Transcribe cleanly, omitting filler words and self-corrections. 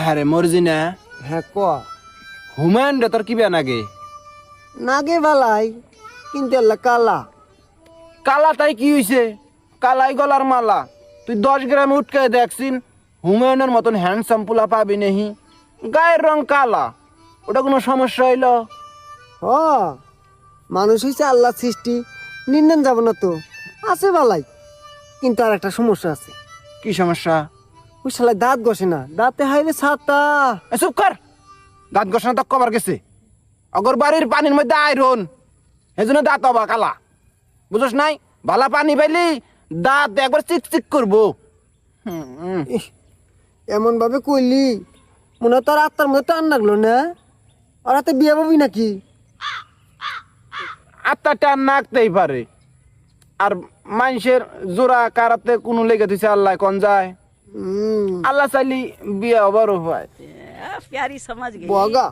হ্যাঁ রে মরজি না হ্যাঁ ক হুমায়ুন রে তোর কি বেয়া নাগে নাগে বালাই কিন্তু আল্লাহ কালা কালা তাই কি হইছে কালাই গলার মালা তুই 10 গ্রাম উঠকে দেখছিন হুমায়ুনের মতন হ্যান্ডসাম পোলা পাবি নেহি গায়ের রং কালা ওটা কোনো সমস্যা হইল হ মানুষ হইছে আল্লাহ সৃষ্টি নিন্দন যাব না তো আছে বালাই কিন্তু আর একটা সমস্যা আছে কি সমস্যা ওই শালায় দাঁত ঘষে না দাঁতে হাইরে ছাতা চুপ কর দাঁত ঘষনা তো কবার গেছে অগর বাড়ির পানির মধ্যে আয়রন এজন্য দাঁত হবা কালা বুঝছ নাই ভালা পানি পাইলি দাঁত একবার চিকচিক করবো ইহ, এমন ভাবে কইলি মনে হয় তোর আত্মার মধ্যে টান লাগলো না আর হাতে বিয়ে পাবি নাকি আত্মা টান নাকতেই পারে আর মানুষের জোড়া কারাতে কোনো লেগে দিছে আল্লাহ কোন যায় হুম আল্লাহ চাইলি বিয়ে হবারও হয় प्यारी समझ गई বগা